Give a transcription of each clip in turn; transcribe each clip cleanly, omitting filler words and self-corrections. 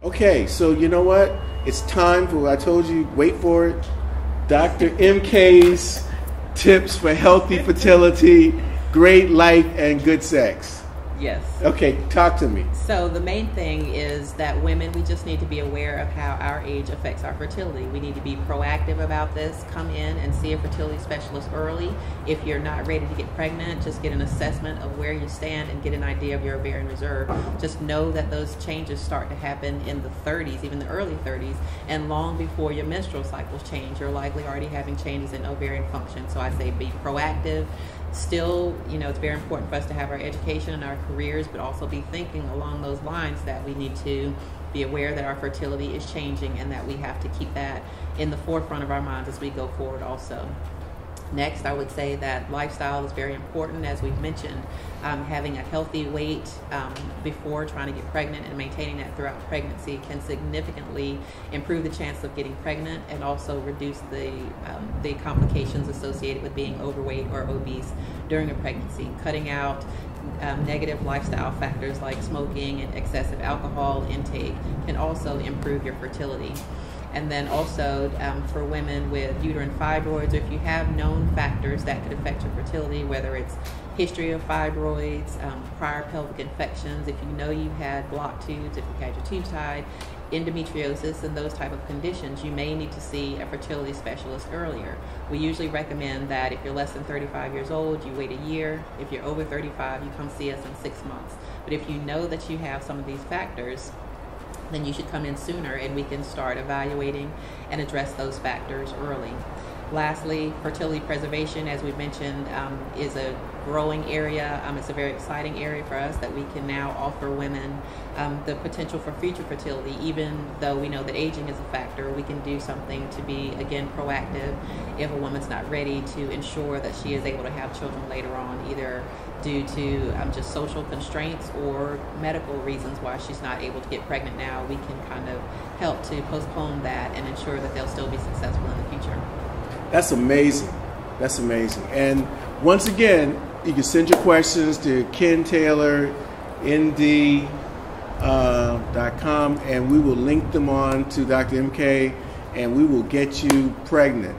Okay, so you know what? It's time for, I told you, wait for it, Dr. MK's tips for healthy fertility, great life, and good sex. Yes. Okay, talk to me. So the main thing is that women, we just need to be aware of how our age affects our fertility. We need to be proactive about this. Come in and see a fertility specialist early. If you're not ready to get pregnant, just get an assessment of where you stand and get an idea of your ovarian reserve. Just know that those changes start to happen in the 30s, even the early 30s, and long before your menstrual cycles change. You're likely already having changes in ovarian function. So I say be proactive. Still, it's very important for us to have our education and our careers, but also be thinking along those lines that we need to be aware that our fertility is changing and that we have to keep that in the forefront of our minds as we go forward also. Next, I would say that lifestyle is very important, as we've mentioned. Having a healthy weight before trying to get pregnant and maintaining that throughout pregnancy can significantly improve the chance of getting pregnant and also reduce the complications associated with being overweight or obese during a pregnancy. Cutting out negative lifestyle factors like smoking and excessive alcohol intake can also improve your fertility. And then also for women with uterine fibroids, or if you have known factors that could affect your fertility, whether it's history of fibroids, prior pelvic infections, if you know you had blocked tubes, if you had your tubes tied, endometriosis, and those type of conditions, you may need to see a fertility specialist earlier. We usually recommend that if you're less than 35 years old, you wait a year. If you're over 35, you come see us in 6 months. But if you know that you have some of these factors, then you should come in sooner and we can start evaluating and address those factors early. Lastly, fertility preservation, as we mentioned, is a growing area. It's a very exciting area for us that we can now offer women the potential for future fertility. Even though we know that aging is a factor, we can do something to be, again, proactive if a woman's not ready, to ensure that she is able to have children later on, either due to just social constraints or medical reasons why she's not able to get pregnant now. We can kind of help to postpone that and ensure that they'll still be successful in the future. That's amazing. That's amazing. And once again, you can send your questions to Ken Taylor, ND.com, and we will link them on to Dr. MK, and we will get you pregnant.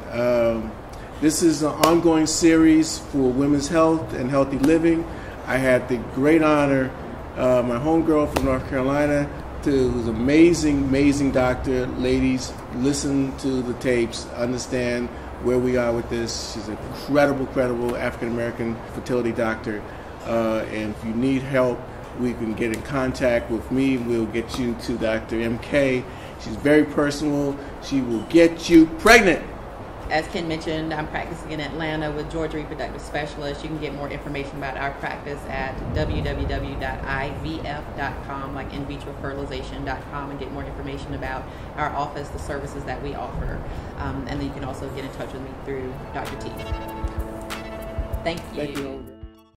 This is an ongoing series for women's health and healthy living. I had the great honor, my homegirl from North Carolina, who's an amazing doctor. Ladies, listen to the tapes, understand where we are with this. She's an incredible African-American fertility doctor. And if you need help, we can get in contact with me. We'll get you to Dr. MK. She's very personal. She will get you pregnant. As Ken mentioned, I'm practicing in Atlanta with Georgia Reproductive Specialists. You can get more information about our practice at www.ivf.com, like invitrofertilization.com, and get more information about our office, the services that we offer. And then you can also get in touch with me through Dr. T. Thank you. Thank you.